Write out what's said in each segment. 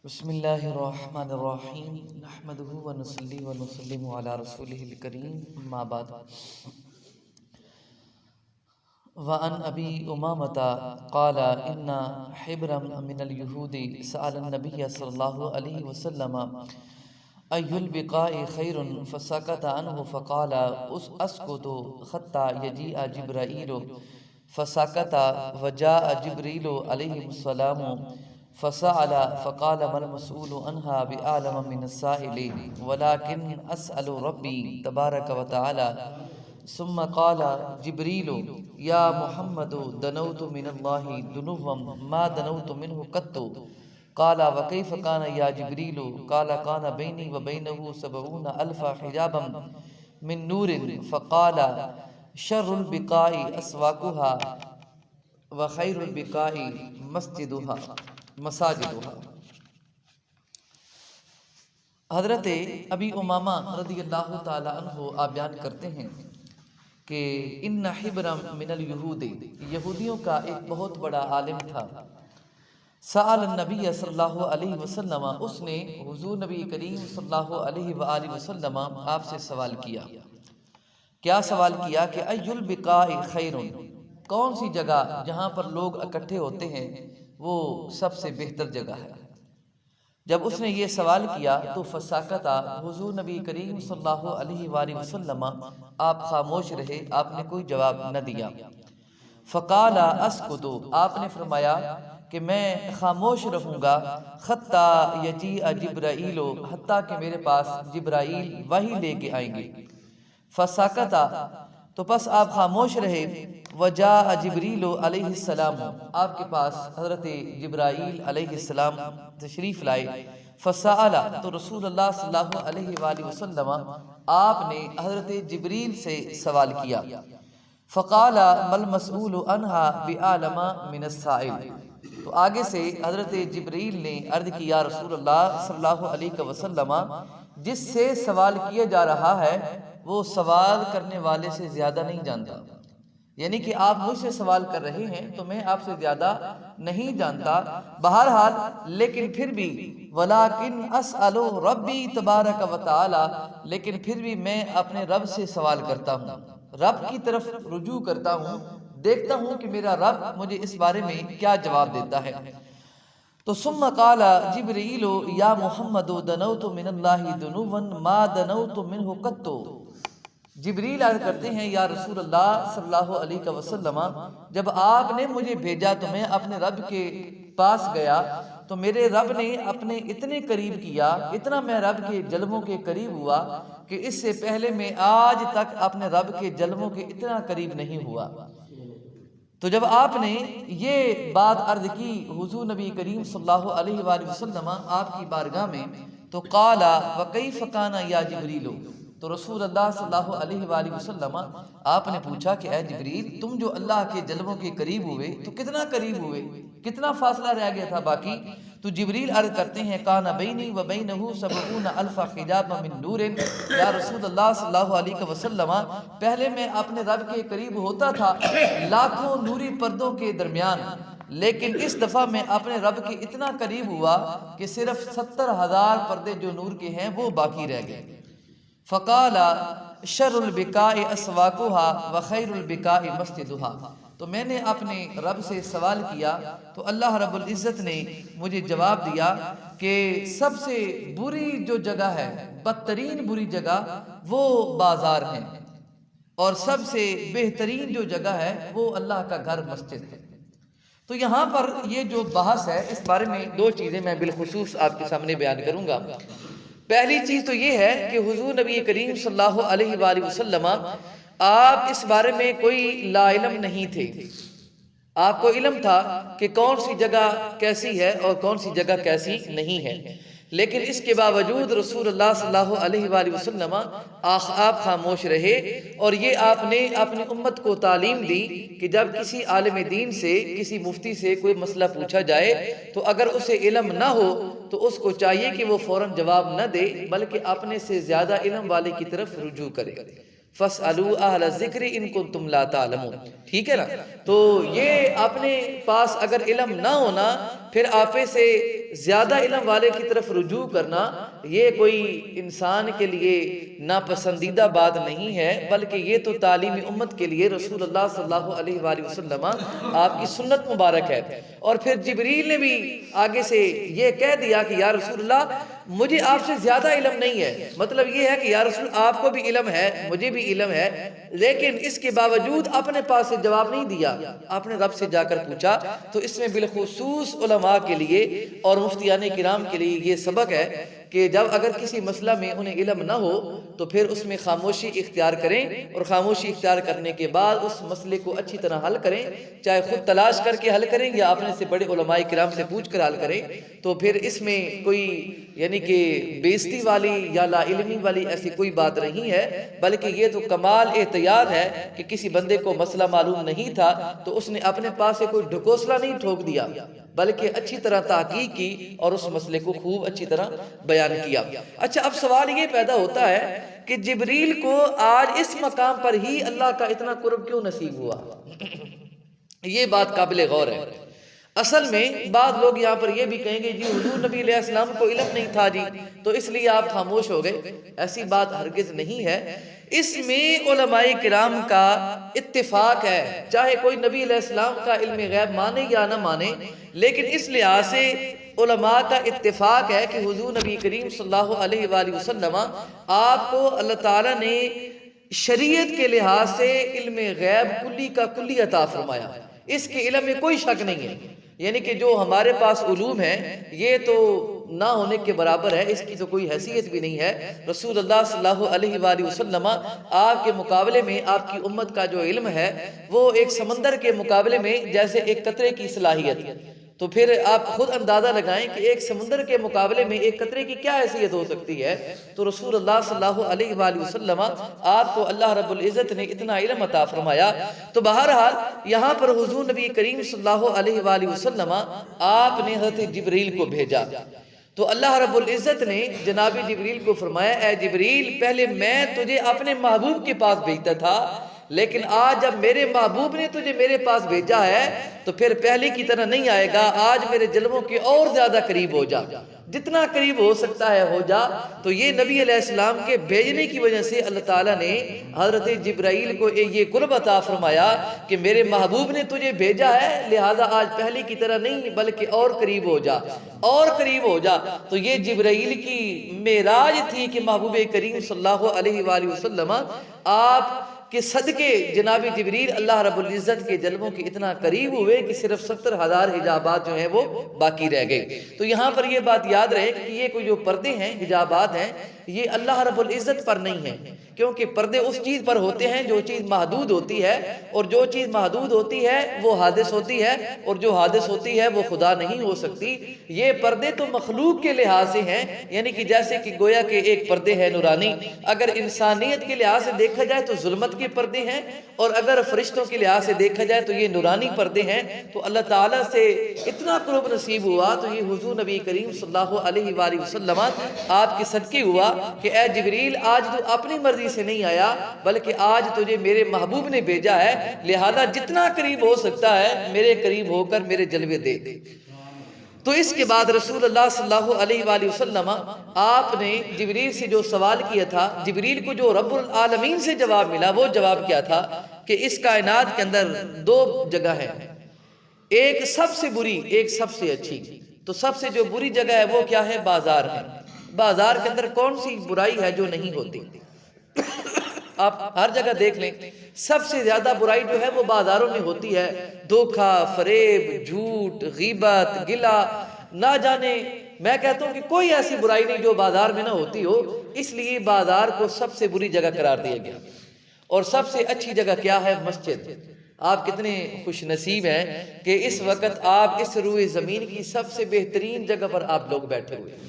बिस्मिल्लाहिर्रहमानिर्रहीम नहमदुहु व नुसल्ली व नुसल्लिमु अला रसूलिहिल करीम अम्मा बाद व अन अबी उमामता क़ाला इन्ना हिब्रम मिनल यहूदी सअलन नबिय्य सल्लल्लाहु अलैहि वसल्लम अय्युल बिक़ाइ खैरुन फसकत अन्हु फ़क़ाला अस्कुतु हत्ता यजीअ जिब्राईलु फसकत व जाअ जिब्रीलु अलैहिस्सलामु फ़सअल फ़क़ाल मल मसऊलु अन्हा बिअअलम मिनस्साइलि वलाकिन अस्अलु रब्बी तबारक व तआला सुम्मा क़ाल जिब्रीलु या मुहम्मदु दनौतु मिनल्लाहि दुनुव्वम मा दनौतु मिन्हु क़त्तु क़ाल व कैफ़ कान या जिब्रीलु क़ाल कान बैनी व बैनहु सबऊन अल्फ़ हिजाबम मिन नूरिन फ़क़ाल शर्रुल बिक़ाइ अस्वाकुहा व खैरुल बिक़ाइ मसाजिदुहा। हज़रत अबी उमामा रज़ियल्लाहु ताला अन्हु आप बयान करते हैं कि इन्ना हिब्रम मिनल यहूदी, यहूदियों का एक बहुत बड़ा आलिम था। सअल नबी सल्लल्लाहु अलैहि वसल्लम, उसने हुज़ूर नबी करीम सल्लल्लाहु अलैहि वसल्लम आपसे सवाल किया। क्या सवाल किया कि अय्युल बिक़ाइ खैरुन, कौन सी जगह जहाँ पर लोग इकट्ठे होते हैं वो सबसे बेहतर जगह है। जब उसने ये सवाल किया तो फसाकता, हुजूर नबी करीम सल्लल्लाहु अलैहि वसल्लम आप खामोश रहे, आपने कोई जवाब न दिया। फ़क़ाला अस्कुतु, आपने फरमाया कि मैं खामोश रहूँगा हत्ता यजीअ जिब्राईलु, हत्ता कि मेरे पास जिब्राईल वही लेके आएंगे। फसाकता, तो बस आप खामोश रहे। वजाअ जिब्रीलु अलैहिस्सलाम, आपके पास हज़रत जिब्राईल अलैहिस्सलाम तशरीफ़ लाए। फ़सअल, तो रसूलुल्लाह सल्लल्लाहु अलैहि वसल्लम आपने हज़रत जिब्रील से सवाल किया। फ़क़ाल मल मसऊलु अन्हा बिअअलम मिनस्साइल, तो आगे से हज़रत जिब्रील ने अर्ज़ किया रसूलुल्लाह सल्लल्लाहु अलैहि वसल्लम, जिससे सवाल किया जा रहा है वो सवाल करने वाले से ज़्यादा नहीं जानता। यानी कि आप मुझसे सवाल कर रहे हैं तो मैं आपसे ज़्यादा नहीं जानता। बहरहाल लेकिन फिर भी वलाकिन अस्अलु रब्बी तबारक व तआला, लेकिन फिर भी मैं अपने रब से सवाल करता हूँ, रब की तरफ रुजू करता हूँ, देखता हूँ कि मेरा रब मुझे इस बारे में क्या जवाब देता है। तो सुम्मा क़ाला जिब्रीलु या मुहम्मदु दनौतु मिनल्लाहि दुनुवन मा दनौतु मिन्हु क़त्तु, जिब्रील अर्ज़ करते हैं या रसूल अल्लाह सल्लल्लाहु अलैहि वसल्लम, जब आपने मुझे भेजा तो मैं अपने रब के पास गया तो मेरे रब ने अपने इतने करीब किया, इतना मैं रब के जलवों के करीब हुआ कि इससे पहले मैं आज तक अपने रब के जलवों के इतना करीब नहीं हुआ। तो जब आपने ये बात अर्ज़ की हुज़ूर नबी करीम सल्लल्लाहु अलैहि वसल्लम आपकी बारगाह में, तो क़ाला व कैफ़ कान या जिब्रील, तो रसूल अल्लाह सल्लल्लाहु अलैहि वसल्लम आपने पूछा कि ऐ जिब्रील, तुम जो अल्लाह के जलवों के करीब हुए तो कितना करीब हुए, कितना फासला रह गया था बाकी। तो जिब्रील अर्ज़ करते हैं काना बैनी व बैनहु सबऊन अल्फ़ हिजाब मिन नूरिन, या रसूल अल्लाह सल्लल्लाहु अलैहि वसल्लम, पहले मैं अपने रब के करीब होता था लाखों नूरी पर्दों के दरमियान, लेकिन इस दफ़ा मैं अपने रब के इतना करीब हुआ कि सिर्फ 70,000 पर्दे जो नूर के हैं वो बाकी रह गए। फ़क़ाल शर्रुल बिक़ाइ अस्वाकुहा व खैरुल बिक़ाइ मस्जिदुहा, तो मैंने अपने रब से सवाल किया तो अल्लाह रब्बुल इज़्ज़त ने मुझे जवाब दिया कि सबसे बुरी जो जगह है, बदतरीन बुरी जगह वो बाज़ार है, और सबसे बेहतरीन जो जगह है वो अल्लाह का घर मस्जिद है। तो यहाँ पर ये जो बहस है इस बारे में दो चीज़ें मैं बिलखुसूस आपके सामने बयान करूँगा। पहली चीज़ तो ये है कि हुजूर नबी करीम सल्लल्लाहु अलैहि वसल्लम आप इस बारे में कोई लाइलम नहीं थे। आपको इल्म था कि कौन सी जगह कैसी है और कौन सी जगह कैसी नहीं है, लेकिन इसके बावजूद रसूलुल्लाह सल्लल्लाहु अलैहि वसल्लम आप खामोश रहे। और ये आपने अपनी उम्मत को तालीम दी कि जब किसी आलिम दीन से, किसी मुफ्ती से कोई मसला पूछा जाए तो अगर उसे इल्म ना हो तो उसको चाहिए कि वो फौरन जवाब न दे, बल्कि अपने से ज़्यादा इल्म वाले की तरफ रुजू करे। फसअलू अहल ज़िक्र इन कुंतुम ला तालमून। ठीक है ना। तो ये अपने पास अगर इल्म ना होना फिर आपे से ज़्यादा इल्म वाले की तरफ रुजू करना ये कोई इंसान के लिए नापसंदीदा बात नहीं है, बल्कि ये तो तालीम उम्मत के लिए रसूलुल्लाह सल्लल्लाहु अलैहि वसल्लम आपकी सुन्नत मुबारक है। और फिर जिब्रील ने भी आगे से ये कह दिया कि या रसूलुल्लाह मुझे आपसे ज़्यादा इल्म नहीं है, मतलब ये है कि या रसूल आपको भी इल्म है, मुझे भी इल्म है, लेकिन इसके बावजूद अपने पास से जवाब नहीं दिया, आपने रब से जाकर पूछा। तो इसमें बिलखुसूस उलमा के लिए और मुफ्तियान किराम के लिए ये सबक है कि जब अगर किसी मसला में उन्हें इल्म ना हो तो फिर उसमें खामोशी इख्तियार करें, और खामोशी इख्तियार करने के बाद उस मसले को अच्छी तरह हल करें, चाहे खुद तलाश करके हल करें या अपने से बड़े उलमाए किराम से पूछ कर हल करें। तो फिर इसमें कोई यानी कि बेइज्जती वाली या लाइल्मी वाली ऐसी कोई बात नहीं है, बल्कि ये तो कमाल एहतियात है कि किसी बंदे को मसला मालूम नहीं था तो उसने अपने पास से कोई ढकोसला नहीं ठोक दिया, बल्कि अच्छी तरह तहकीक की और उस मसले को खूब अच्छी तरह बयान किया। अच्छा, अब सवाल ये पैदा होता है कि जिब्रील को आज इस मकाम पर ही अल्लाह का इतना कुर्ब क्यों नसीब हुआ? ये बात काबिल गौर है। असल में बाद लोग यहाँ पर ये भी कहेंगे जी हुजूर नबी अलैहिस्सलाम को इल्म नहीं था जी, तो इसलिए आप खामोश हो गए। ऐसी बात हरगिज नहीं है। इसमें उलमाए किराम का इत्तिफाक है, चाहे कोई नबी अलैहिस्सलाम का इल्म गैब माने या ना माने, लेकिन इस लिहाज से उलमा का इत्तिफाक है कि हुजूर नबी करीम सल्लल्लाहु अलैहि वसल्लम आपको अल्लाह ताला ने शरीयत के लिहाज से इल्म गैब कुल्ली का कुल्ली अता फरमाया। इसके इल्म में कोई शक नहीं है, यानी कि जो हमारे पास उलूम है ये तो ना होने के बराबर है, इसकी तो कोई हैसियत भी नहीं है। रसूलुल्लाह सल्लल्लाहु अलैहि वसल्लम आपके मुकाबले में आपकी उम्मत का जो इल्म है वो एक समंदर के मुकाबले में जैसे एक कतरे की सलाहियत। तो फिर आप खुद अंदाजा लगाएं कि एक समुंदर के मुकाबले में एक कतरे की क्या हैसियत हो सकती है। तो रसूलुल्लाह सल्लल्लाहु अलैहि वसल्लम आपको अल्लाह रब्बुल इज़्ज़त ने इतना इल्म अता फरमाया। तो बहरहाल यहाँ पर हुजूर नबी करीम सल्लल्लाहु अलैहि वसल्लम आपने हज़रत जिब्रील को भेजा। तो अल्लाह रब्बुल इज़्ज़त ने जनाब जिब्रील को फरमाया, ए जिब्रील पहले मैं तुझे अपने महबूब के पास भेजता था, लेकिन आज जब मेरे महबूब ने तुझे मेरे पास भेजा है तो फिर पहले की तरह नहीं आएगा। आज मेरे जलवों के और ज्यादा करीब हो जा, जितना करीब हो सकता है हो जा। तो ये नबी अलैहिस्सलाम के भेजने की वजह से अल्लाह ताला ने हजरत जिब्राइल को ये कुर्ब अता फरमाया कि मेरे महबूब ने तुझे भेजा है, लिहाजा आज पहले की तरह नहीं बल्कि और करीब हो जा, और करीब हो जा। तो ये जिब्राइल की मेराज थी कि महबूब करीम सल्लल्लाहु अलैहि वसल्लम आप कि सदके जनाबी जिब्रील अल्लाह रब्बुल इज़्ज़त के जलवों के इतना करीब हुए कि सिर्फ 70,000 हिजाबात जो हैं वो बाकी रह गए। तो यहाँ पर ये बात याद रहे कि ये कोई जो पर्दे हैं, हिजाबात हैं, ये अल्लाह रब्बुल इज़्ज़त पर नहीं है, क्योंकि पर्दे उस चीज़ पर होते हैं जो चीज़ महदूद होती है, और जो चीज़ महदूद होती है वो हादिस होती है, और जो हादिस होती है वो खुदा नहीं हो सकती। ये पर्दे तो मखलूक के लिहाज से हैं, यानी कि जैसे कि गोया के एक पर्दे है नूरानी। अगर इंसानियत के लिहाज से देखा जाए तो जुल्मत के पर्दे हैं, और अगर फरिश्तों के लिहाज से देखा जाए तो ये नूरानी पर्दे हैं। तो अल्लाह ताला से इतना कुर्ब नसीब हुआ तो ये हुजूर नबी करीम सल्लल्लाहु अलैहि वसल्लम आपके सदके हुआ कि ए जिब्रील आज तू अपनी मर्जी से नहीं आया, बल्कि आज तुझे मेरे महबूब ने भेजा है, लिहाजा जितना करीब हो सकता है मेरे करीब होकर मेरे जलवे दे। तो इसके बाद रसूलुल्लाह सल्लल्लाहु अलैहि वसल्लम आपने जिब्रील से जो सवाल किया था, जिब्रील को जो रब्बुल आलमीन से जवाब मिला, वो जवाब क्या था कि इस कायनात के अंदर दो जगह है, एक सबसे बुरी, एक सबसे अच्छी। तो सबसे जो बुरी जगह है वो क्या है? बाजार है। बाजार के अंदर कौन सी बुराई है जो नहीं होती? आप हर जगह देख लें, सबसे ज्यादा बुराई जो है वो बाजारों में होती है। धोखा, फरेब, झूठ, गीबत, गिला, ना जाने, मैं कहता हूं कि कोई ऐसी बुराई नहीं जो बाजार में ना होती हो। इसलिए बाजार को सबसे बुरी जगह करार दिया गया। और सबसे अच्छी जगह क्या है? मस्जिद। आप कितने खुश नसीब हैं कि इस वक्त आप इस रूए जमीन की सबसे बेहतरीन जगह पर आप लोग बैठे हुए।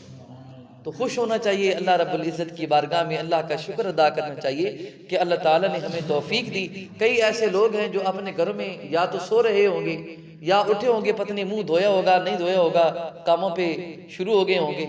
तो खुश होना चाहिए, अल्लाह रब्बुल इज़्ज़त की बारगाह में अल्लाह का शुक्र अदा करना चाहिए कि अल्लाह ताला ने हमें तौफीक दी। कई ऐसे लोग हैं जो अपने घरों में या तो सो रहे होंगे या उठे होंगे, पत्नी मुंह धोया होगा, नहीं धोया होगा, कामों पे शुरू हो गए होंगे।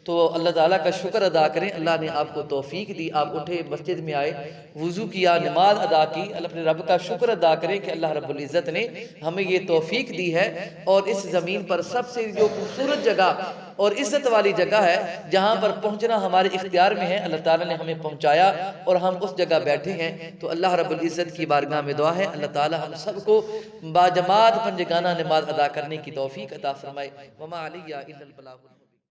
तो अल्लाह ताला का शुक्र अदा करें, अल्लाह ने आपको तौफीक दी, आप उठे, मस्जिद में आए, वुज़ू किया, नमाज अदा की। अपने रब का शुक्र अदा करें कि अल्लाह रब्बुल इज़्ज़त ने हमें ये तौफीक दी है। और इस ज़मीन पर सबसे जो खूबसूरत जगह और इज़्ज़त वाली जगह है, जहाँ पर पहुँचना हमारे इख्तियार में है, अल्लाह ताला ने हमें पहुँचाया और हम उस जगह बैठे हैं। तो अल्लाह रब्बुल इज़्ज़त की बारगाह में दुआ है, अल्लाह ताला हम सबको बाजमात पंजगाना नमाज अदा करने की तौफीक अता फरमाए। वमा अलैया इल्लल बलागुल।